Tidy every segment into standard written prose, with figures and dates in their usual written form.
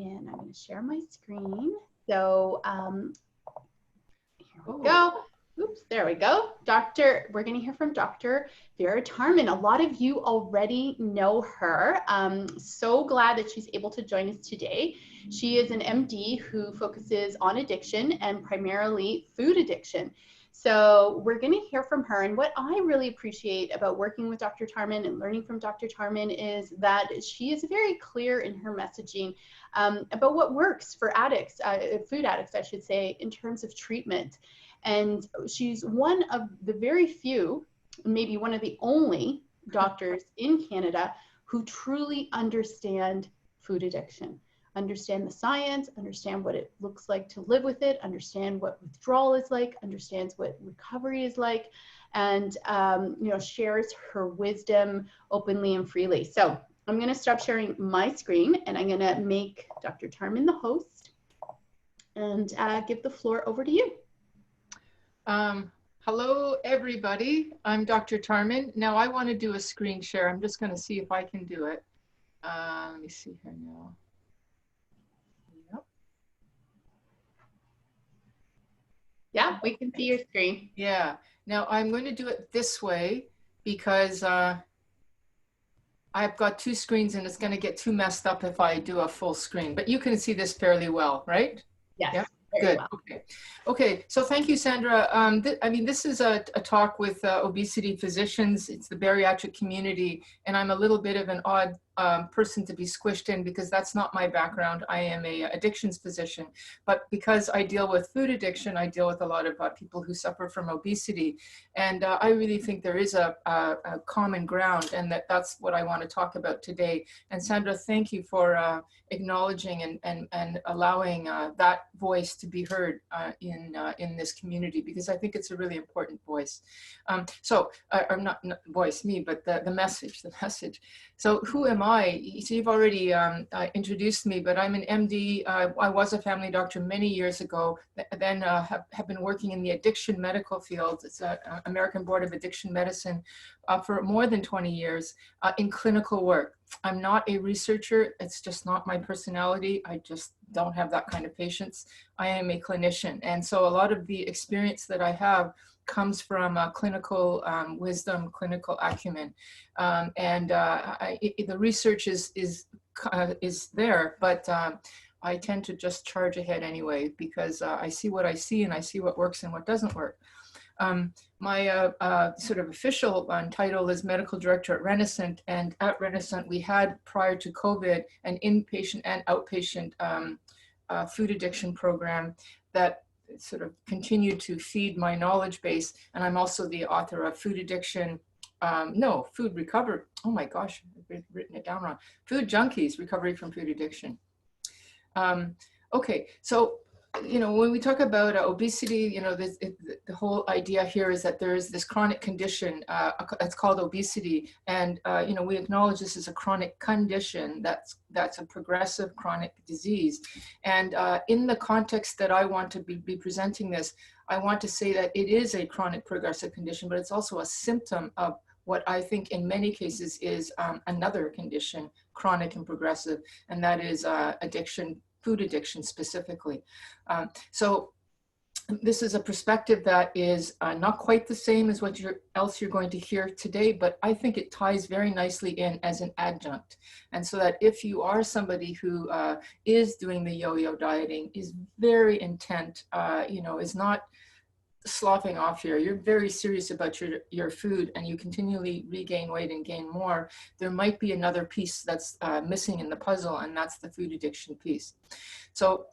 and I'm going to share my screen. So here we go. Oops, there we go. We're going to hear from Dr. Vera Tarman. A lot of you already know her. So glad that she's able to join us today. She is an MD who focuses on addiction and primarily food addiction. So we're going to hear from her. And what I really appreciate about working with Dr. Tarman and learning from Dr. Tarman is that she is very clear in her messaging about what works for addicts, food addicts, I should say, in terms of treatment. And she's one of the very few, maybe one of the only doctors in Canada who truly understand food addiction, understand the science, understand what it looks like to live with it, understand what withdrawal is like, understands what recovery is like, and shares her wisdom openly and freely. So I'm going to stop sharing my screen, and I'm going to make Dr. Tarman the host and give the floor over to you. Hello, everybody. I'm Dr. Tarman. Now I want to do a screen share. I'm just going to see if I can do it. Let me see here now. Yep. Yeah, we can see your screen. Yeah. Now I'm going to do it this way because I've got two screens and it's going to get too messed up if I do a full screen. But you can see this fairly well, right? Yes. Yep. Very Good. well. Okay. So thank you, Sandra. I mean, this is a talk with obesity physicians. It's the bariatric community, and I'm a little bit of an odd person to be squished in because that's not my background. I am a addictions physician, but because I deal with food addiction, I deal with a lot of people who suffer from obesity, and I really think there is a common ground, and that's what I want to talk about today. And Sandra, thank you for acknowledging and allowing that voice to be heard in this community, because I think it's a really important voice. Or not voice, me, but the message. So who am I? So you've already introduced me, but I'm an MD. I was a family doctor many years ago, then have been working in the addiction medical field. It's American Board of Addiction Medicine for more than 20 years in clinical work. I'm not a researcher. It's just not my personality. I just don't have that kind of patience. I am a clinician. And so a lot of the experience that I have comes from clinical wisdom, clinical acumen. The research is there, but I tend to just charge ahead anyway, because I see what I see and I see what works and what doesn't work. My sort of official title is medical director at Renaissance, and at Renaissance we had, prior to COVID, an inpatient and outpatient food addiction program that sort of continued to feed my knowledge base. And I'm also the author of Food Addiction, Food Recovery. Oh my gosh, I've written it down wrong. Food Junkies, Recovery from Food Addiction. Okay, so when we talk about obesity, the whole idea here is that there is this chronic condition that's called obesity, and we acknowledge this is a chronic condition that's a progressive chronic disease. And in the context that I want to be presenting this, I want to say that it is a chronic progressive condition, but it's also a symptom of what I think in many cases is another condition, chronic and progressive, and that is addiction, food addiction specifically. So this is a perspective that is not quite the same as what else you're going to hear today, but I think it ties very nicely in as an adjunct. And so that if you are somebody who is doing the yo-yo dieting, is very intent, is not sloughing off here, you're very serious about your food and you continually regain weight and gain more, there might be another piece that's missing in the puzzle, and that's the food addiction piece. So,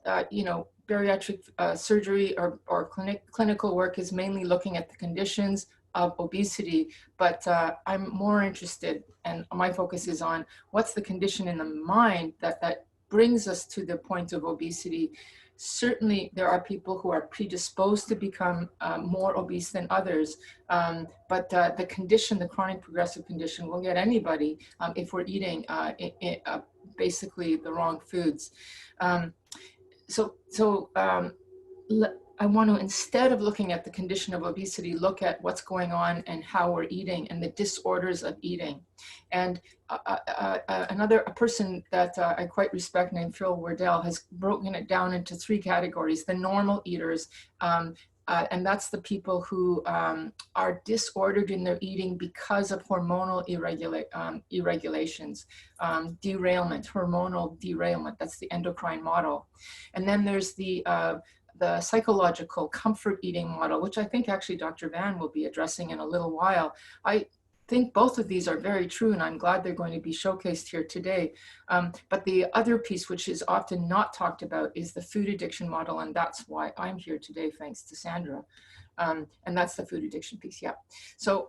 bariatric surgery or clinical work is mainly looking at the conditions of obesity, but I'm more interested, and my focus is on what's the condition in the mind that brings us to the point of obesity. Certainly, there are people who are predisposed to become more obese than others, but the condition, the chronic progressive condition, will get anybody if we're eating basically the wrong foods. I want to, instead of looking at the condition of obesity, look at what's going on and how we're eating and the disorders of eating. And a person that I quite respect named Phil Wardell has broken it down into 3 categories: the normal eaters, and that's the people who are disordered in their eating because of hormonal irregulations, derailment, hormonal derailment. That's the endocrine model. And then there's the psychological comfort eating model, which I think actually Dr. Van will be addressing in a little while. I think both of these are very true, and I'm glad they're going to be showcased here today. But the other piece, which is often not talked about, is the food addiction model, and that's why I'm here today, thanks to Sandra. And that's the food addiction piece, yeah. So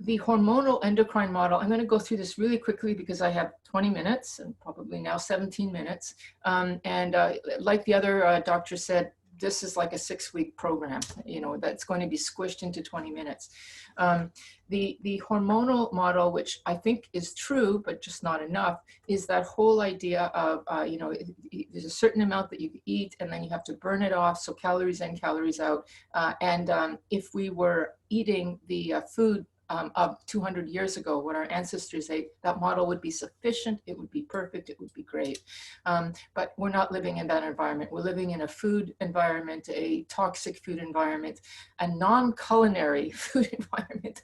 the hormonal endocrine model, I'm going to go through this really quickly because I have 20 minutes and probably now 17 minutes. Like the other doctor said, this is like a 6-week program, you know, that's going to be squished into 20 minutes. The hormonal model, which I think is true, but just not enough, is that whole idea of, you know, there's a certain amount that you eat and then you have to burn it off. So calories in, calories out. If we were eating the food of 200 years ago, what our ancestors ate, that model would be sufficient, it would be perfect, it would be great. But we're not living in that environment. We're living in a food environment, a toxic food environment, a non-culinary food environment.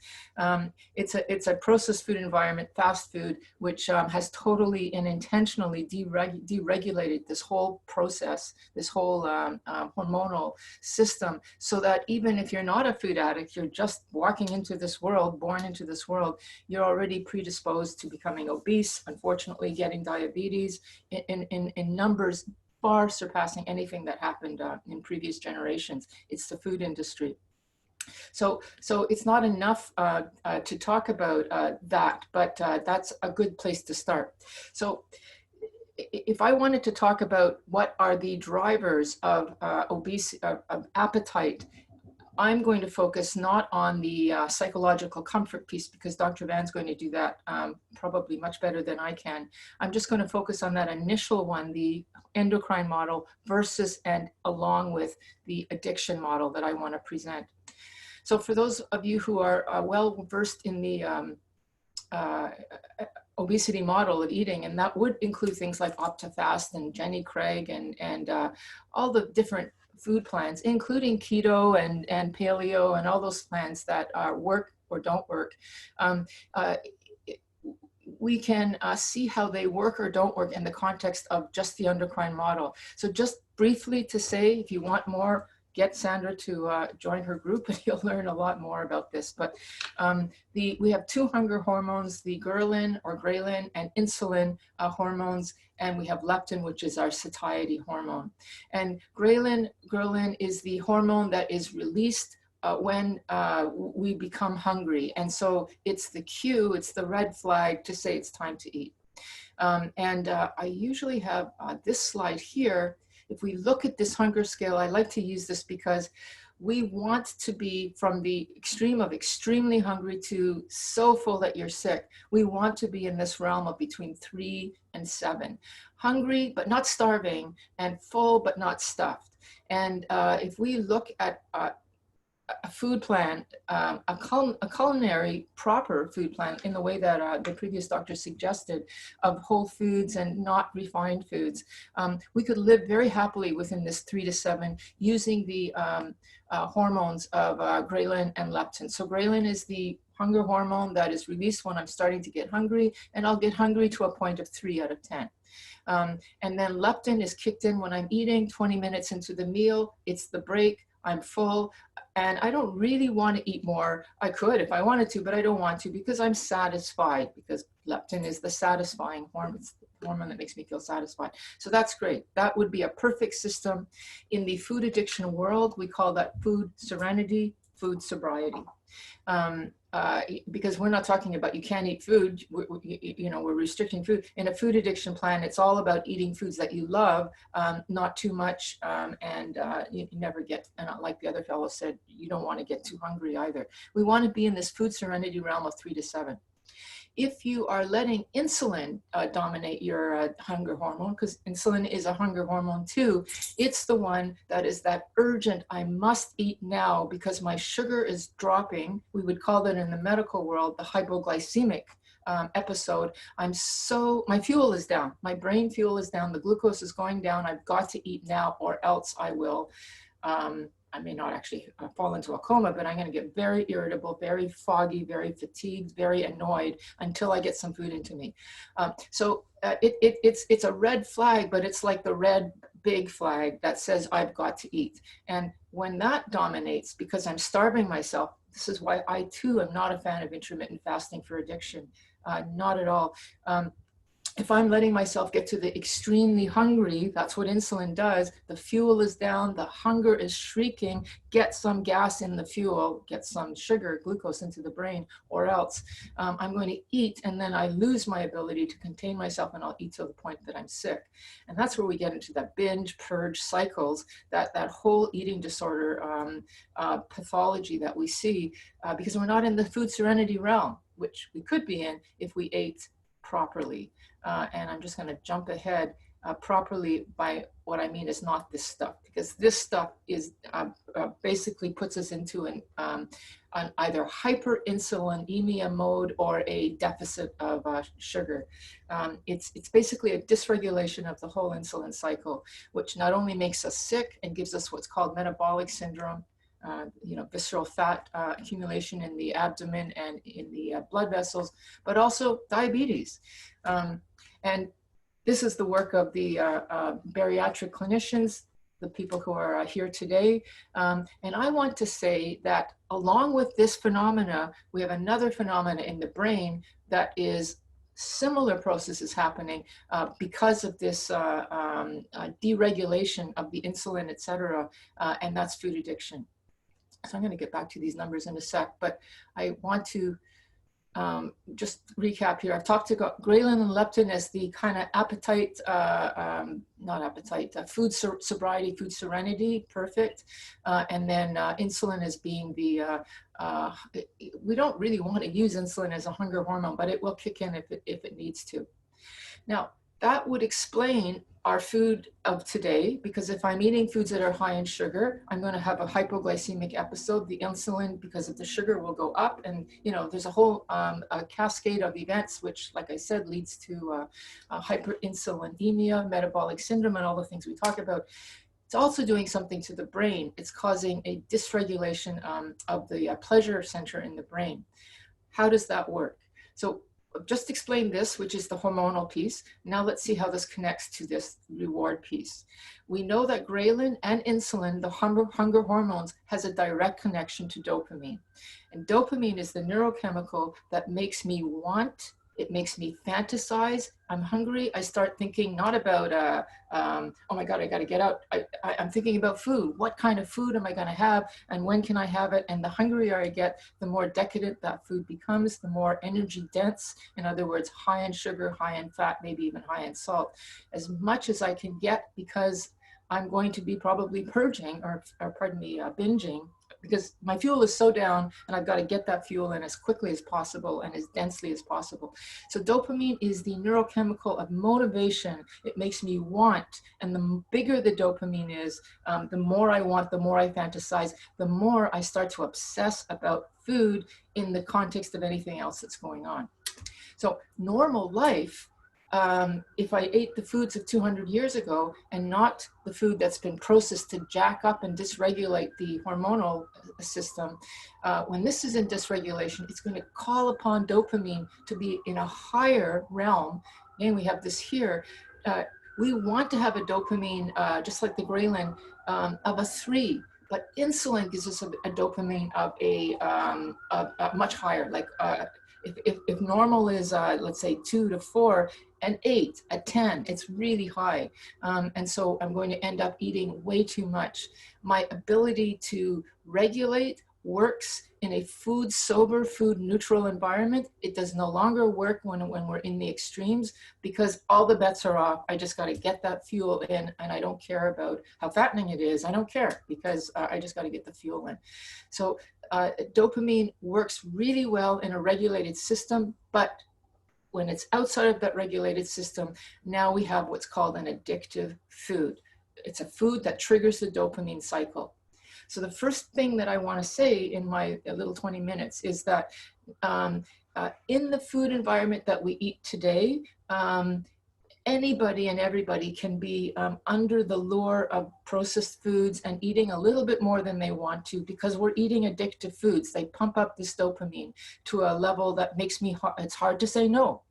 It's a processed food environment, fast food, which has totally and intentionally deregulated this whole process, this whole hormonal system, so that even if you're not a food addict, you're just walking into this world, born into this world, you're already predisposed to becoming obese, unfortunately getting diabetes in numbers far surpassing anything that happened in previous generations. It's the food industry. So it's not enough to talk about that, but that's a good place to start. So if I wanted to talk about what are the drivers of obesity, of appetite, I'm going to focus not on the psychological comfort piece, because Dr. Van's going to do that probably much better than I can. I'm just going to focus on that initial one, the endocrine model, versus and along with the addiction model that I want to present. So for those of you who are well versed in the obesity model of eating, and that would include things like OptiFast and Jenny Craig and all the different food plans, including keto and paleo and all those plans that work or don't work. We can see how they work or don't work in the context of just the endocrine model. So just briefly to say, if you want more, get Sandra to join her group and you'll learn a lot more about this. But we have 2 hunger hormones, the ghrelin or ghrelin and insulin hormones, and we have leptin, which is our satiety hormone. And ghrelin is the hormone that is released when we become hungry. And so it's the cue, it's the red flag to say it's time to eat. I usually have this slide here. If we look at this hunger scale, I like to use this because we want to be from the extreme of extremely hungry to so full that you're sick. We want to be in this realm of between 3 and 7. Hungry, but not starving, and full, but not stuffed. And if we look at a food plan, a culinary proper food plan in the way that the previous doctor suggested, of whole foods and not refined foods, we could live very happily within this 3 to 7 using the hormones of ghrelin and leptin. So ghrelin is the hunger hormone that is released when I'm starting to get hungry, and I'll get hungry to a point of 3 out of 10. And then leptin is kicked in when I'm eating 20 minutes into the meal. It's the break. I'm full and I don't really want to eat more. I could if I wanted to, but I don't want to because I'm satisfied, because leptin is the satisfying hormone. It's the hormone that makes me feel satisfied. So that's great. That would be a perfect system. In the food addiction world, we call that food serenity, food sobriety. Because we're not talking about you can't eat food, we're restricting food. In a food addiction plan, it's all about eating foods that you love, not too much, and you never get, and like the other fellow said, you don't want to get too hungry either. We want to be in this food serenity realm of 3 to 7. If you are letting insulin dominate your hunger hormone, because insulin is a hunger hormone too, it's the one that is that urgent, I must eat now because my sugar is dropping. We would call that in the medical world the hypoglycemic episode. My fuel is down, my brain fuel is down, the glucose is going down, I've got to eat now or else I will, I may not actually fall into a coma, but I'm going to get very irritable, very foggy, very fatigued, very annoyed until I get some food into me. It's a red flag, but it's like the red big flag that says I've got to eat. And when that dominates, because I'm starving myself, this is why I too am not a fan of intermittent fasting for addiction, not at all. If I'm letting myself get to the extremely hungry, that's what insulin does. The fuel is down, the hunger is shrieking, get some gas in the fuel, get some sugar, glucose into the brain, or else I'm going to eat and then I lose my ability to contain myself and I'll eat to the point that I'm sick. And that's where we get into that binge purge cycles, that whole eating disorder pathology that we see because we're not in the food serenity realm, which we could be in if we ate properly. And I'm just going to jump ahead. Properly, by what I mean is not this stuff, because this stuff is basically puts us into an either hyperinsulinemia mode or a deficit of sugar. It's basically a dysregulation of the whole insulin cycle, which not only makes us sick and gives us what's called metabolic syndrome, visceral fat accumulation in the abdomen and in the blood vessels, but also diabetes. And this is the work of the bariatric clinicians, the people who are here today. And I want to say that along with this phenomena, we have another phenomena in the brain that is similar processes happening because of this deregulation of the insulin, et cetera, and that's food addiction. So I'm going to get back to these numbers in a sec, but I want to just recap here. I've talked about ghrelin and leptin as the kind of appetite, food sobriety, food serenity, perfect. And then insulin as being the, we don't really want to use insulin as a hunger hormone, but it will kick in if it needs to. Now, that would explain our food of today, because if I'm eating foods that are high in sugar, I'm going to have a hypoglycemic episode. The insulin, because of the sugar, will go up, and there's a whole a cascade of events, which, like I said, leads to hyperinsulinemia, metabolic syndrome, and all the things we talk about. It's also doing something to the brain. It's causing a dysregulation of the pleasure center in the brain. How does that work? So just explain this, which is the hormonal piece. Now let's see how this connects to this reward piece. We know that ghrelin and insulin, the hunger hormones, has a direct connection to dopamine. And dopamine is the neurochemical that makes me want, it makes me fantasize. I'm hungry. I start thinking not about, oh my God, I got to get out. I'm thinking about food. What kind of food am I going to have? And when can I have it? And the hungrier I get, the more decadent that food becomes, the more energy dense. In other words, high in sugar, high in fat, maybe even high in salt. As much as I can get, because I'm going to be probably purging or binging, because my fuel is so down and I've got to get that fuel in as quickly as possible and as densely as possible. So dopamine is the neurochemical of motivation. It makes me want, and the bigger the dopamine is, the more I want, the more I fantasize, the more I start to obsess about food in the context of anything else that's going on. So normal life, if I ate the foods of 200 years ago and not the food that's been processed to jack up and dysregulate the hormonal system, when this is in dysregulation, it's going to call upon dopamine to be in a higher realm. And we have this here. We want to have a dopamine, just like the ghrelin, of a 3. But insulin gives us a dopamine of a much higher, like if normal is, let's say 2 to 4, an 8, a 10, it's really high. And so I'm going to end up eating way too much. My ability to regulate works in a food sober, food neutral environment. It does no longer work when we're in the extremes, because all the bets are off. I just got to get that fuel in, and I don't care about how fattening it is. I don't care, because I just got to get the fuel in. So dopamine works really well in a regulated system, but when it's outside of that regulated system, now we have what's called an addictive food. It's a food that triggers the dopamine cycle. So the first thing that I want to say in my little 20 minutes is that in the food environment that we eat today, anybody and everybody can be under the lure of processed foods and eating a little bit more than they want to, because we're eating addictive foods. They pump up this dopamine to a level that makes it's hard to say no.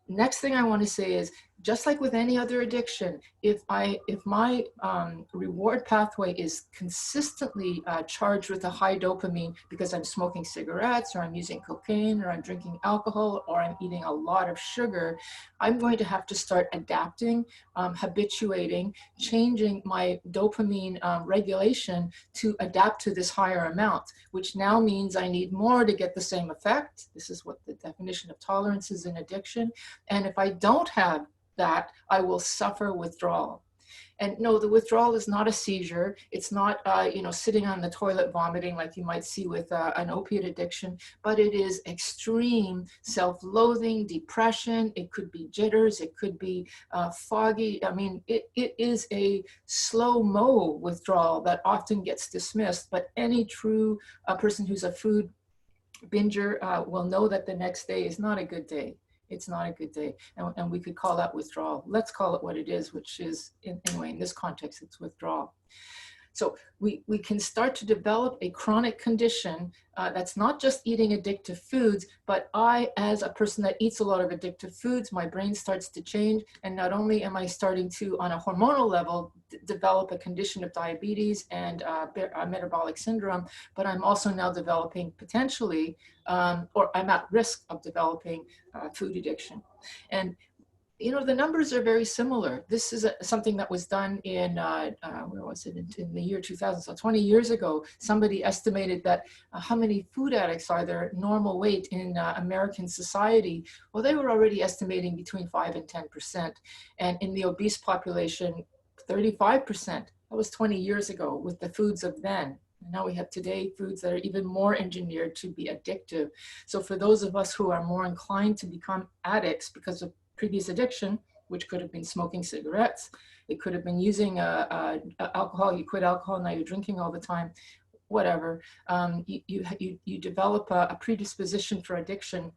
Next thing I want to say is, just like with any other addiction, if my reward pathway is consistently charged with a high dopamine because I'm smoking cigarettes, or I'm using cocaine, or I'm drinking alcohol, or I'm eating a lot of sugar, I'm going to have to start adapting, habituating, changing my dopamine regulation to adapt to this higher amount, which now means I need more to get the same effect. This is what the definition of tolerance is in addiction. And if I don't have that, I will suffer withdrawal. And no, the withdrawal is not a seizure. It's not, sitting on the toilet vomiting like you might see with an opiate addiction, but it is extreme self-loathing, depression. It could be jitters. It could be foggy. I mean, it is a slow-mo withdrawal that often gets dismissed, but any true person who's a food binger will know that the next day is not a good day. It's not a good day. And we could call that withdrawal. Let's call it what it is, which is, anyway, in this context, it's withdrawal. So we can start to develop a chronic condition that's not just eating addictive foods, but I, as a person that eats a lot of addictive foods, my brain starts to change. And not only am I starting to, on a hormonal level, develop a condition of diabetes and metabolic syndrome, but I'm also now developing potentially, or I'm at risk of developing food addiction. And the numbers are very similar. This is something that was done in, where was it, in the year 2000, so 20 years ago. Somebody estimated that how many food addicts are there normal weight in American society? Well, they were already estimating between 5 and 10%. And in the obese population, 35%. That was 20 years ago with the foods of then. And now we have today foods that are even more engineered to be addictive. So for those of us who are more inclined to become addicts because of previous addiction, which could have been smoking cigarettes, it could have been using alcohol, you quit alcohol, now you're drinking all the time, whatever, you develop a predisposition for addiction.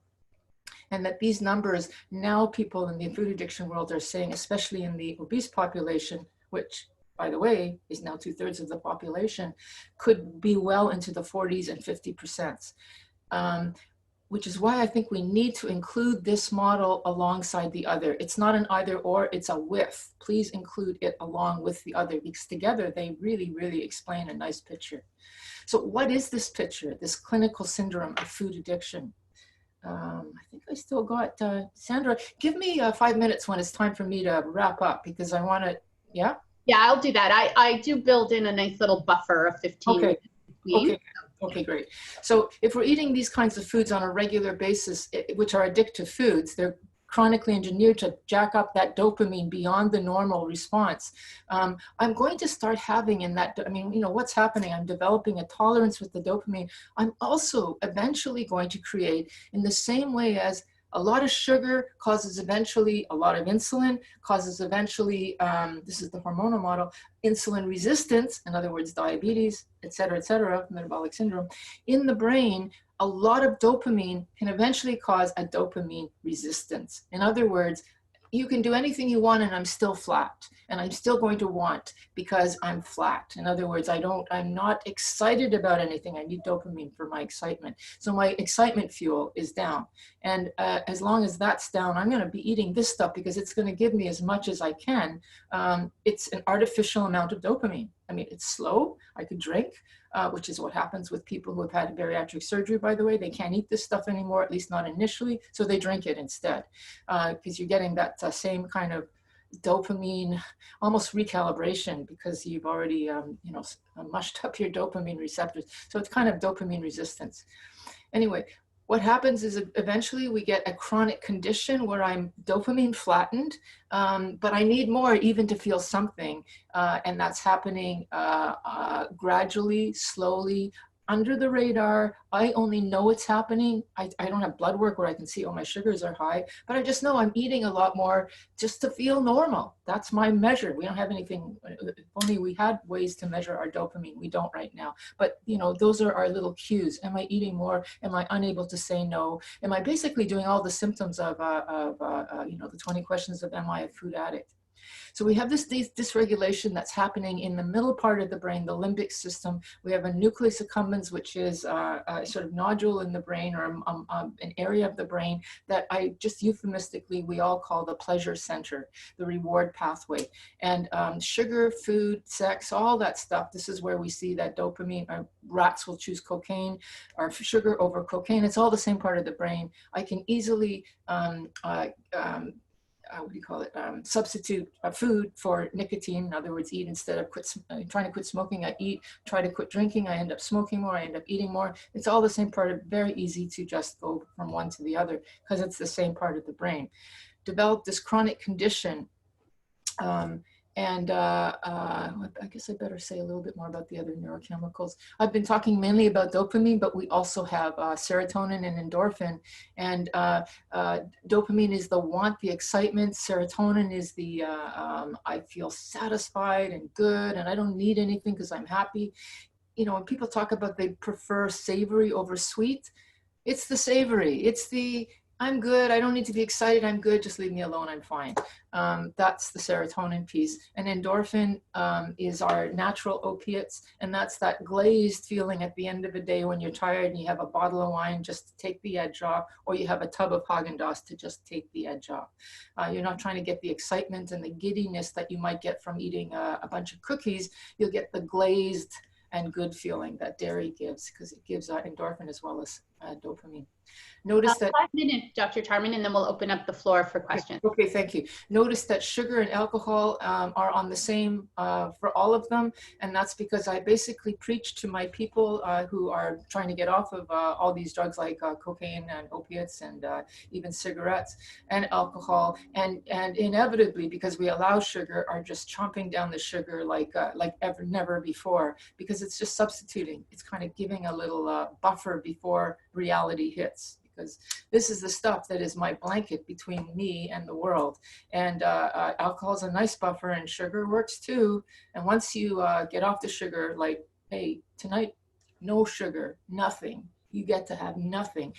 And that these numbers, now people in the food addiction world are saying, especially in the obese population, which, by the way, is now 2/3 of the population, could be well into the 40s and 50%. Which is why I think we need to include this model alongside the other. It's not an either or, it's a with. Please include it along with the other, because together they really, really explain a nice picture. So what is this picture, this clinical syndrome of food addiction? I think I still got, Sandra, give me 5 minutes when it's time for me to wrap up, because I want to, yeah? Yeah, I'll do that. I do build in a nice little buffer of 15 minutes between. Okay. Okay, great. So if we're eating these kinds of foods on a regular basis, which are addictive foods, they're chronically engineered to jack up that dopamine beyond the normal response. I'm going to start having in that, what's happening? I'm developing a tolerance with the dopamine. I'm also eventually going to create, in the same way as a lot of sugar causes eventually a lot of insulin, causes eventually, this is the hormonal model, insulin resistance, in other words, diabetes, et cetera, metabolic syndrome. In the brain, a lot of dopamine can eventually cause a dopamine resistance. In other words, you can do anything you want and I'm still flat, and I'm still going to want because I'm flat. In other words, I'm not excited about anything. I need dopamine for my excitement. So my excitement fuel is down. And as long as that's down, I'm going to be eating this stuff because it's going to give me as much as I can. It's an artificial amount of dopamine. I mean, it's slow. I could drink, which is what happens with people who have had bariatric surgery, by the way. They can't eat this stuff anymore, at least not initially, so they drink it instead, because you're getting that same kind of dopamine, almost recalibration, because you've already, mushed up your dopamine receptors. So it's kind of dopamine resistance. Anyway, what happens is eventually we get a chronic condition where I'm dopamine flattened, but I need more even to feel something. And that's happening gradually, slowly. under the radar. I only know it's happening. I don't have blood work where I can see, oh, my sugars are high, but I just know I'm eating a lot more just to feel normal. That's my measure. We don't have anything, if only we had ways to measure our dopamine. We don't right now. But, you know, those are our little cues. Am I eating more? Am I unable to say no? Am I basically doing all the symptoms of you know, the 20 questions of, am I a food addict? So we have this dysregulation that's happening in the middle part of the brain, the limbic system. We have a nucleus accumbens, which is a sort of nodule in the brain, or an area of the brain that I just euphemistically, we all call the pleasure center, the reward pathway. And sugar, food, sex, all that stuff, this is where we see that dopamine. Rats will choose cocaine or sugar over cocaine. It's all the same part of the brain. I can easily what do you call it, substitute food for nicotine. In other words, eat instead of trying to quit smoking, I eat, try to quit drinking, I end up smoking more, I end up eating more. It's all the same part of, very easy to just go from one to the other because it's the same part of the brain. Develop this chronic condition. I guess I better say a little bit more about the other neurochemicals. I've been talking mainly about dopamine, but we also have serotonin and endorphin. And dopamine is the want, the excitement. Serotonin is the I feel satisfied and good, and I don't need anything because I'm happy. You know, when people talk about they prefer savory over sweet, it's the savory. It's the I'm good, I don't need to be excited, I'm good, just leave me alone, I'm fine. That's the serotonin piece. And endorphin is our natural opiates, and that's that glazed feeling at the end of the day when you're tired and you have a bottle of wine just to take the edge off, or you have a tub of Haagen-Dazs to just take the edge off. You're not trying to get the excitement and the giddiness that you might get from eating a bunch of cookies. You'll get the glazed and good feeling that dairy gives, because it gives endorphin as well as dopamine. Notice that 5 minutes, Dr. Tarman, and then we'll open up the floor for questions. Okay, thank you. Notice that sugar and alcohol are on the same for all of them, and that's because I basically preach to my people who are trying to get off of all these drugs like cocaine and opiates and even cigarettes and alcohol, and inevitably, because we allow sugar, are just chomping down the sugar like never before, because it's just substituting. It's kind of giving a little buffer before reality hits. Because this is the stuff that is my blanket between me and the world. And alcohol is a nice buffer, and sugar works too. And once you get off the sugar, like, hey, tonight, no sugar, nothing. You get to have nothing.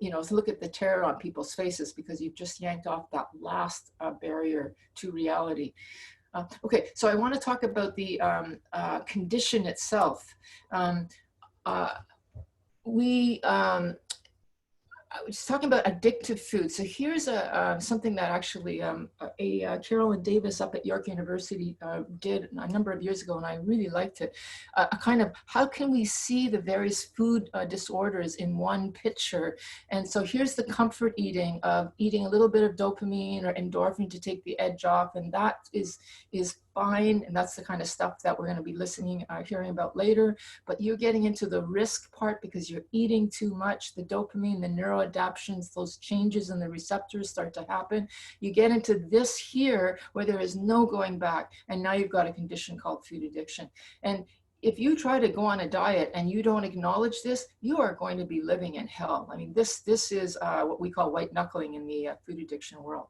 You know, so look at the terror on people's faces because you've just yanked off that last barrier to reality. Okay, so I want to talk about the condition itself. I was talking about addictive food. So here's something that actually Carolyn Davis up at York University did a number of years ago, and I really liked it. A kind of how can we see the various food disorders in one picture? And so here's the comfort eating of eating a little bit of dopamine or endorphin to take the edge off, and that is fine, and that's the kind of stuff that we're going to be hearing about later. But you're getting into the risk part because you're eating too much. The dopamine, the neuroadaptions, those changes in the receptors start to happen. You get into this here where there is no going back, and now you've got a condition called food addiction. And if you try to go on a diet and you don't acknowledge this, you are going to be living in hell. I mean, this is what we call white knuckling in the food addiction world.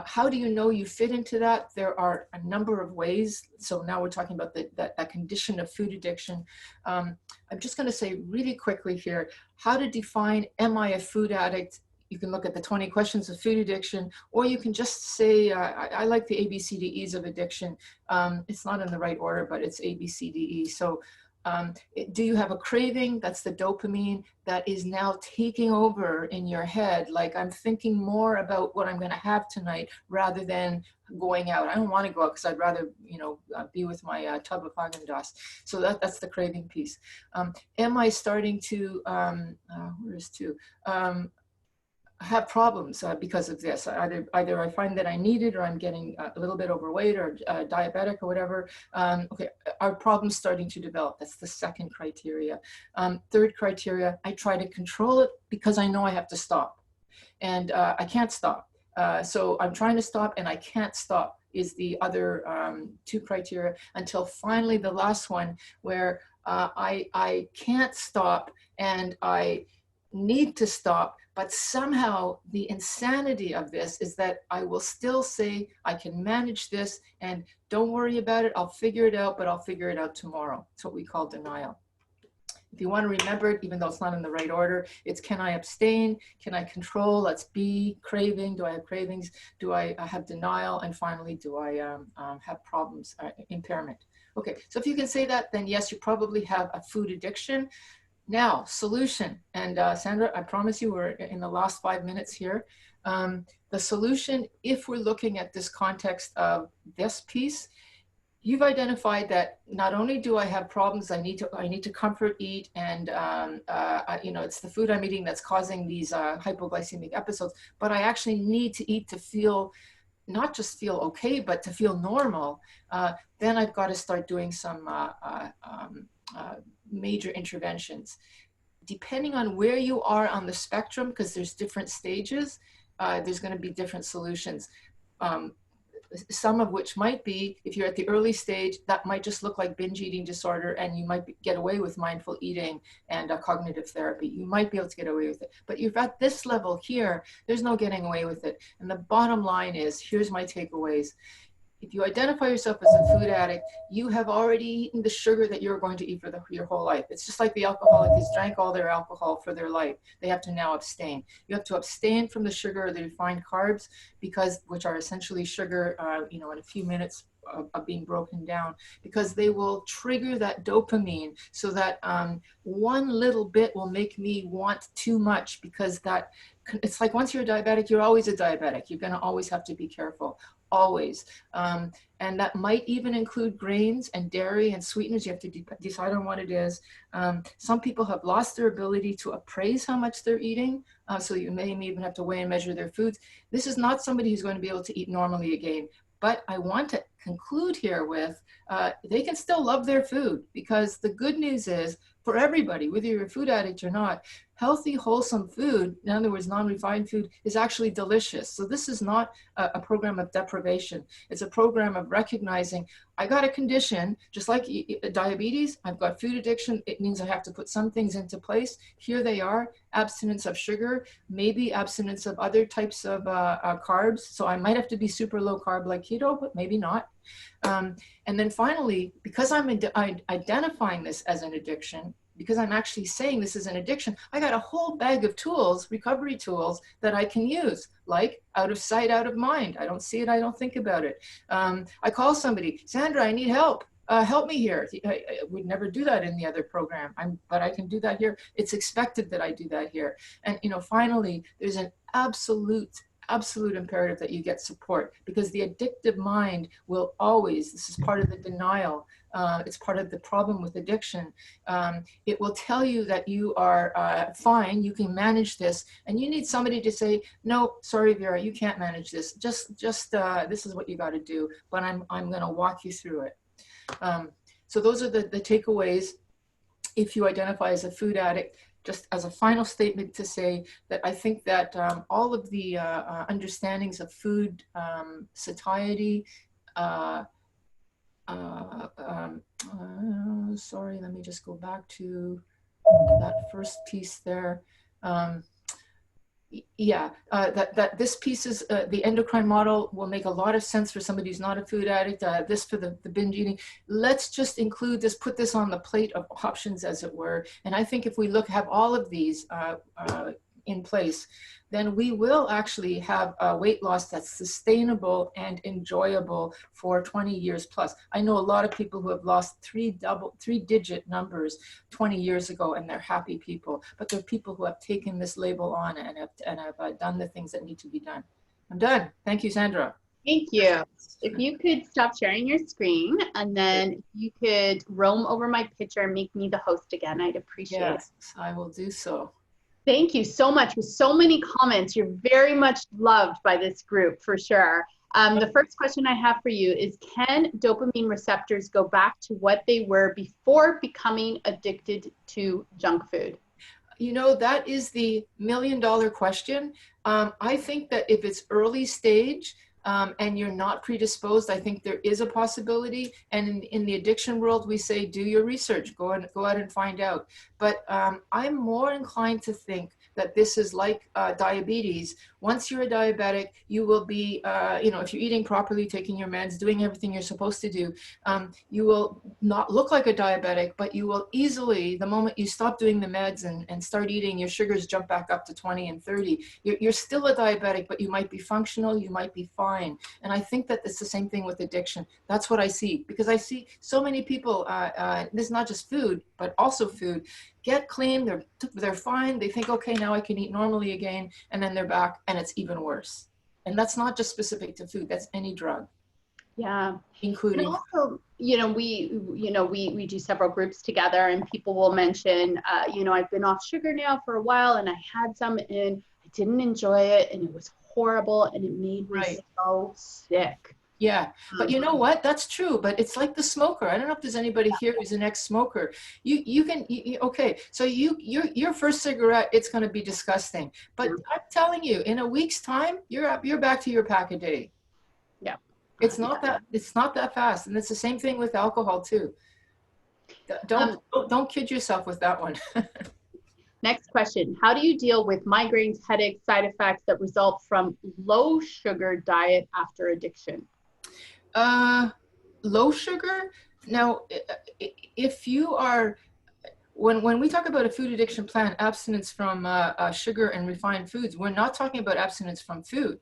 How do you know you fit into that? There are a number of ways. So now we're talking about that condition of food addiction. I'm just going to say really quickly here, how to define, am I a food addict? You can look at the 20 questions of food addiction, or you can just say, I like the ABCDEs of addiction. It's not in the right order, but it's ABCDE. So do you have a craving? That's the dopamine that is now taking over in your head. Like, I'm thinking more about what I'm going to have tonight rather than going out. I don't want to go out because I'd rather, be with my tub of Haagen-Dazs. So that's the craving piece. Am I starting to, where's two? Have problems because of this. Either I find that I need it, or I'm getting a little bit overweight, or diabetic, or whatever. Okay, are problems starting to develop? That's the second criteria. Third criteria, I try to control it because I know I have to stop, and I can't stop. So I'm trying to stop and I can't stop is the other two criteria, until finally the last one, where I can't stop, and I need to stop. But somehow the insanity of this is that I will still say, I can manage this, and don't worry about it. I'll figure it out, but I'll figure it out tomorrow. It's what we call denial. If you want to remember it, even though it's not in the right order, it's can I abstain? Can I control? Let's be craving. Do I have cravings? Do I have denial? And finally, do I have problems, impairment? Okay, so if you can say that, then yes, you probably have a food addiction. Now, solution. And Sandra, I promise you we're in the last 5 minutes here. The solution, if we're looking at this context of this piece, you've identified that not only do I have problems, I need to comfort eat, and it's the food I'm eating that's causing these hypoglycemic episodes, but I actually need to eat to feel, not just feel okay, but to feel normal. Then I've got to start doing some major interventions. Depending on where you are on the spectrum, because there's different stages, there's going to be different solutions. Some of which might be, if you're at the early stage, that might just look like binge eating disorder, and you might get away with mindful eating and cognitive therapy. You might be able to get away with it. But you're at this level here, there's no getting away with it. And the bottom line is, here's my takeaways. If you identify yourself as a food addict, you have already eaten the sugar that you're going to eat for your whole life. It's just like the alcoholic has drank all their alcohol for their life. They have to now abstain. You have to abstain from the sugar or the refined carbs, which are essentially sugar, in a few minutes of being broken down, because they will trigger that dopamine, so that one little bit will make me want too much, because it's like once you're a diabetic, you're always a diabetic. You're going to always have to be careful. Always. And that might even include grains and dairy and sweeteners. You have to decide on what it is. Some people have lost their ability to appraise how much they're eating, so you may even have to weigh and measure their foods. This is not somebody who's going to be able to eat normally again. But I want to conclude here with, they can still love their food, because the good news is, for everybody, whether you're a food addict or not, healthy, wholesome food, in other words, non-refined food, is actually delicious. So this is not a program of deprivation. It's a program of recognizing, I got a condition, just like diabetes, I've got food addiction. It means I have to put some things into place. Here they are: abstinence of sugar, maybe abstinence of other types of carbs. So I might have to be super low carb like keto, but maybe not. And then finally, because I'm identifying this as an addiction, because I'm actually saying this is an addiction, I got a whole bag of tools, recovery tools, that I can use, like out of sight, out of mind. I don't see it, I don't think about it. I call somebody, Sandra, I need help. Help me here. I would never do that in the other program, but I can do that here. It's expected that I do that here. And finally, there's an absolute imperative that you get support, because the addictive mind will always, this is part of the denial, it's part of the problem with addiction. It will tell you that you are fine, you can manage this, and you need somebody to say, no, sorry, Vera, you can't manage this. Just this is what you got to do, but I'm going to walk you through it. So those are the takeaways if you identify as a food addict. Just as a final statement to say that I think that all of the understandings of food satiety, sorry, let me just go back to that first piece there. That this piece is the endocrine model will make a lot of sense for somebody who's not a food addict. This for the binge eating. Let's just include this, put this on the plate of options, as it were. And I think if we have all of these in place, then we will actually have a weight loss that's sustainable and enjoyable for 20 years plus. I know a lot of people who have lost three-digit numbers 20 years ago, and they're happy people. But they're people who have taken this label on and have done the things that need to be done. I'm done. Thank you, Sandra. Thank you. If you could stop sharing your screen, and then you could roam over my picture and make me the host again, I'd appreciate it. Yes, I will do so. Thank you so much. With so many comments, you're very much loved by this group, for sure. The first question I have for you is, can dopamine receptors go back to what they were before becoming addicted to junk food? That is the million-dollar question. I think that if it's early stage, and you're not predisposed, I think there is a possibility. And in the addiction world, we say, do your research, go out and find out. But I'm more inclined to think that this is like diabetes. Once you're a diabetic, you will be, if you're eating properly, taking your meds, doing everything you're supposed to do, you will not look like a diabetic, but you will easily, the moment you stop doing the meds and start eating, your sugars jump back up to 20 and 30. You're still a diabetic, but you might be functional, you might be fine. And I think that it's the same thing with addiction. That's what I see, because I see so many people, this is not just food, but also food, get clean, they're fine, they think, okay, now I can eat normally again, and then they're back and it's even worse. And that's not just specific to food, that's any drug. Yeah. Including. And also, we do several groups together, and people will mention, I've been off sugar now for a while, and I had some and I didn't enjoy it, and it was horrible, and it made me so sick. Yeah, but you know what? That's true. But it's like the smoker. I don't know if there's anybody here who's an ex-smoker. Okay. So your first cigarette, it's going to be disgusting. But I'm telling you, in a week's time, you're back to your pack a day. Yeah. It's not that fast, and it's the same thing with alcohol too. Don't kid yourself with that one. Next question. How do you deal with migraines, headaches, side effects that result from low sugar diet after addiction? Low sugar. Now, if you are, when we talk about a food addiction plan, abstinence from sugar and refined foods, we're not talking about abstinence from food.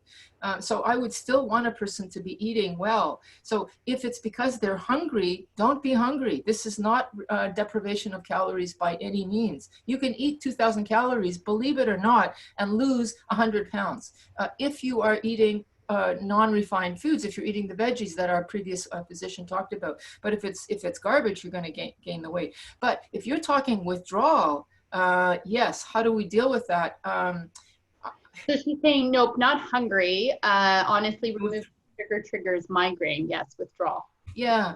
So I would still want a person to be eating well. So if it's because they're hungry, don't be hungry. This is not deprivation of calories by any means. You can eat 2,000 calories, believe it or not, and lose 100 pounds. If you are eating non-refined foods, if you're eating the veggies that our previous physician talked about. But if it's garbage, you're going to gain the weight. But if you're talking withdrawal, yes, how do we deal with that? So she's saying, nope, not hungry. Honestly, remove sugar triggers migraine. Yes, withdrawal. Yeah.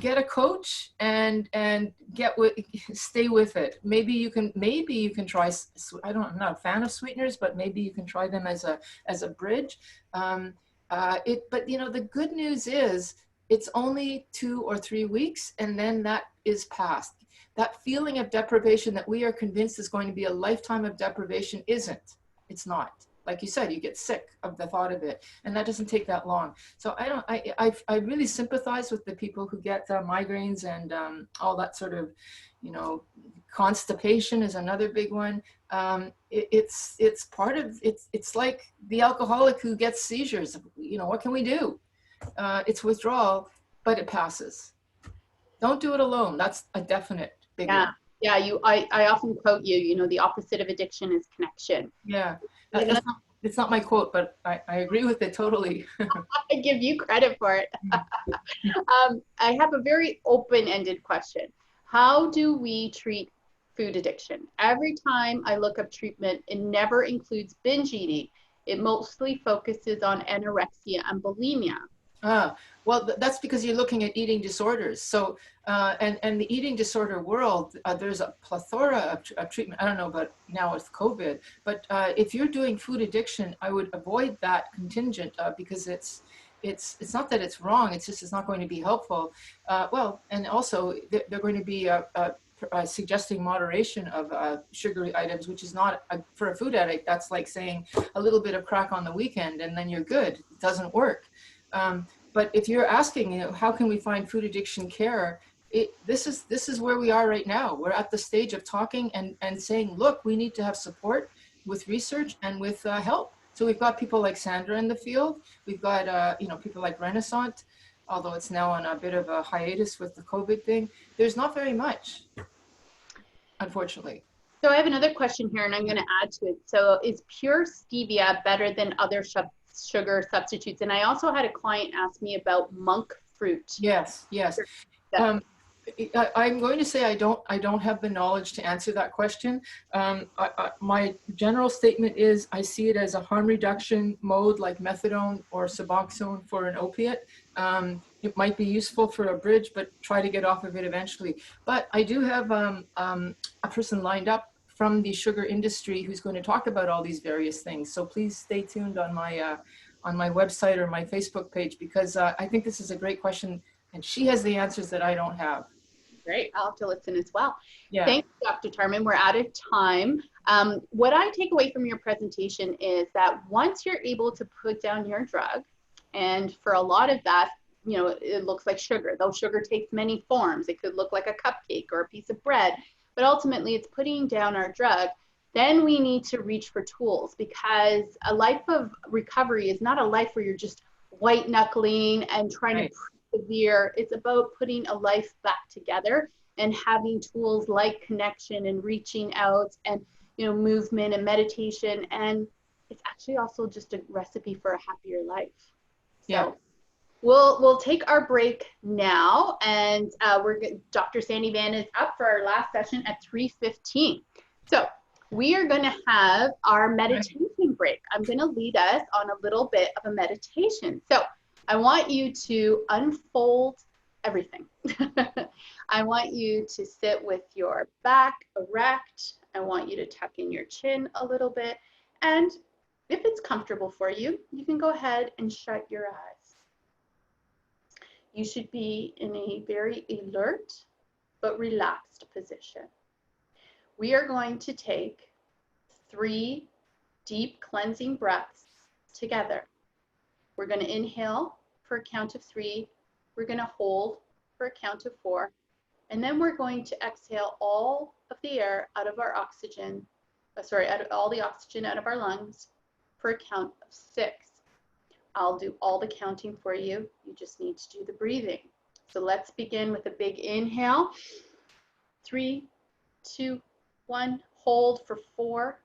Get a coach and stay with it. Maybe you can try. I'm not a fan of sweeteners, but maybe you can try them as a bridge. But the good news is it's only 2 or 3 weeks, and then that is past. That feeling of deprivation that we are convinced is going to be a lifetime of deprivation isn't. It's not. Like you said, you get sick of the thought of it, and that doesn't take that long. So I really sympathize with the people who get migraines and all that sort of, constipation is another big one. It's like the alcoholic who gets seizures. What can we do? It's withdrawal, but it passes. Don't do it alone. That's a definite big one. Yeah, I often quote you, the opposite of addiction is connection. Yeah. It's not my quote, but I agree with it totally. I give you credit for it. I have a very open-ended question. How do we treat food addiction? Every time I look up treatment, it never includes binge eating. It mostly focuses on anorexia and bulimia. Well, that's because you're looking at eating disorders. So, and the eating disorder world, there's a plethora of treatment. I don't know about now with COVID, but if you're doing food addiction, I would avoid that contingent because it's not that it's wrong. It's just it's not going to be helpful. And also they're going to be suggesting moderation of sugary items, which is not for a food addict. That's like saying a little bit of crack on the weekend and then you're good. It doesn't work. But if you're asking, how can we find food addiction care? This is where we are right now. We're at the stage of talking and saying, look, we need to have support with research and with help. So we've got people like Sandra in the field. We've got people like Renaissance, although it's now on a bit of a hiatus with the COVID thing. There's not very much, unfortunately. So I have another question here, and I'm going to add to it. So is pure stevia better than other sugar substitutes? And I also had a client ask me about monk fruit. Yes. I'm going to say I don't have the knowledge to answer that question. My general statement is I see it as a harm reduction mode like methadone or Suboxone for an opiate. It might be useful for a bridge, but try to get off of it eventually. But I do have a person lined up from the sugar industry who's going to talk about all these various things. So please stay tuned on my on my website or my Facebook page, because I think this is a great question and she has the answers that I don't have. Great. I'll have to listen as well. Yeah. Thanks, Dr. Tarman. We're out of time. What I take away from your presentation is that once you're able to put down your drug, and for a lot of that, you know, it looks like sugar, though sugar takes many forms. It could look like a cupcake or a piece of bread, but ultimately it's putting down our drug. Then we need to reach for tools, because a life of recovery is not a life where you're just white knuckling and trying to persevere. It's about putting a life back together and having tools like connection and reaching out and, you know, movement and meditation. And it's actually also just a recipe for a happier life. So we'll take our break now, and Dr. Sandy Van is up for our last session at 3:15. So we are going to have our meditation break. I'm going to lead us on a little bit of a meditation. So I want you to unfold everything. I want you to sit with your back erect. I want you to tuck in your chin a little bit. And if it's comfortable for you, you can go ahead and shut your eyes. You should be in a very alert but relaxed position. We are going to take 3 deep cleansing breaths together. We're going to inhale for a count of 3. We're going to hold for a count of 4. And then we're going to exhale all of the air out of our oxygen, all the oxygen out of our lungs for a count of 6. I'll do all the counting for you. You just need to do the breathing. So let's begin with a big inhale. 3, 2, 1. Hold for 4,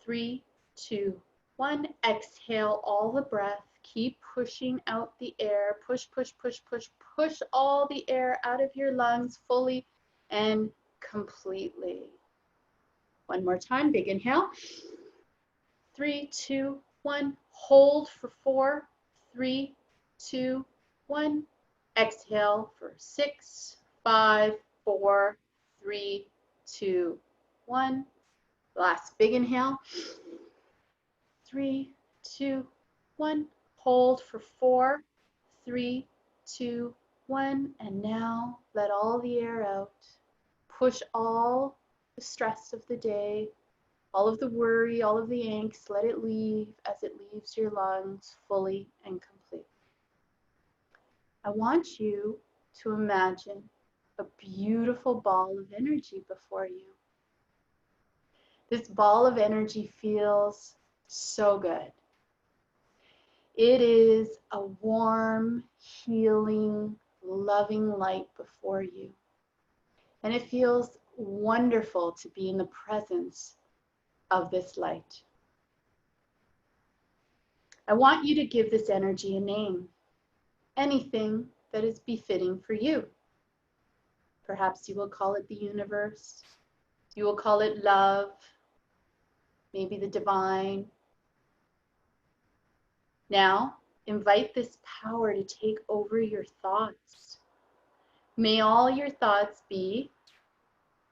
3, 2, 1. Exhale all the breath. Keep pushing out the air. Push, push, push, push, push all the air out of your lungs fully and completely. One more time. Big inhale. 3, 2, 1. Hold for 4, 3, 2, 1. Exhale for 6, 5, 4, 3, 2, 1. Last big inhale. 3, 2, 1. Hold for 4, 3, 2, 1. And now let all the air out. Push all the stress of the day, all of the worry, all of the angst, let it leave as it leaves your lungs fully and completely. I want you to imagine a beautiful ball of energy before you. This ball of energy feels so good. It is a warm, healing, loving light before you. And it feels wonderful to be in the presence of this light. I want you to give this energy a name, anything that is befitting for you. Perhaps you will call it the universe. You will call it love, maybe the divine. Now, invite this power to take over your thoughts. May all your thoughts be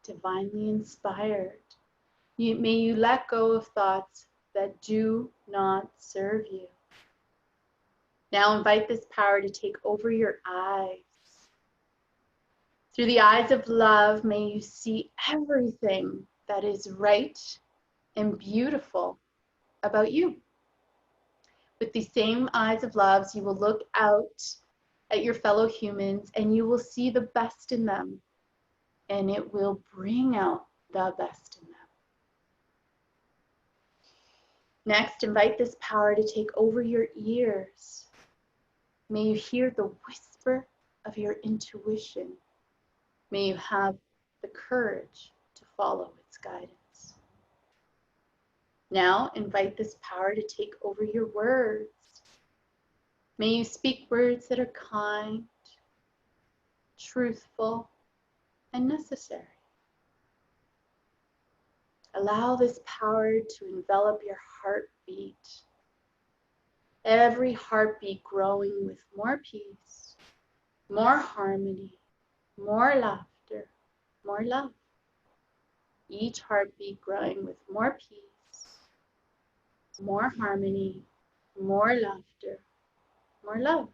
divinely inspired. May you let go of thoughts that do not serve you. Now invite this power to take over your eyes. Through the eyes of love, may you see everything that is right and beautiful about you. With these same eyes of love, you will look out at your fellow humans and you will see the best in them, and it will bring out the best in them. Next, invite this power to take over your ears. May you hear the whisper of your intuition. May you have the courage to follow its guidance. Now, invite this power to take over your words. May you speak words that are kind, truthful, and necessary. Allow this power to envelop your heartbeat. Every heartbeat growing with more peace, more harmony, more laughter, more love. Each heartbeat growing with more peace, more harmony, more laughter, more love.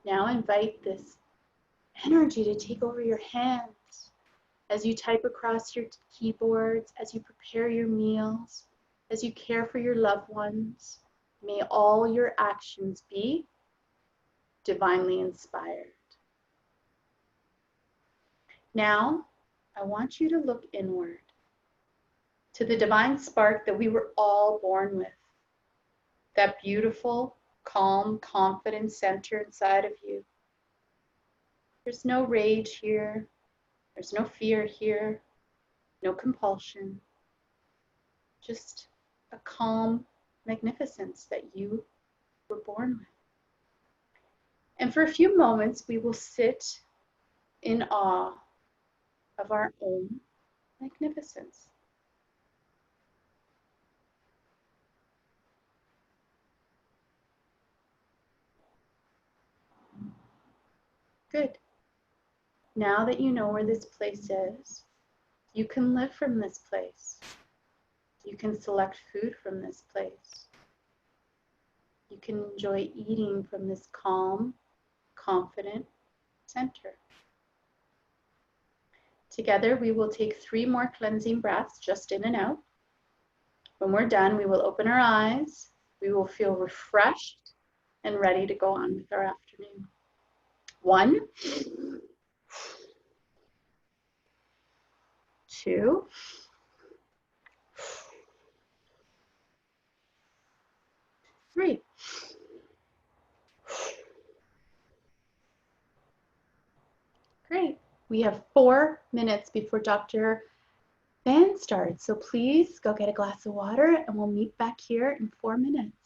Now invite this energy to take over your hands as you type across your keyboards, as you prepare your meals, as you care for your loved ones. May all your actions be divinely inspired. Now, I want you to look inward to the divine spark that we were all born with, that beautiful, calm, confident center inside of you. There's no rage here. There's no fear here. No compulsion. Just a calm magnificence that you were born with. And for a few moments, we will sit in awe of our own magnificence. Good. Now that you know where this place is, you can live from this place. You can select food from this place. You can enjoy eating from this calm, confident center. Together, we will take 3 more cleansing breaths, just in and out. When we're done, we will open our eyes. We will feel refreshed and ready to go on with our afternoon. 1, 2, 3. Great. We have 4 minutes before Dr. Van starts, so please go get a glass of water and we'll meet back here in 4 minutes.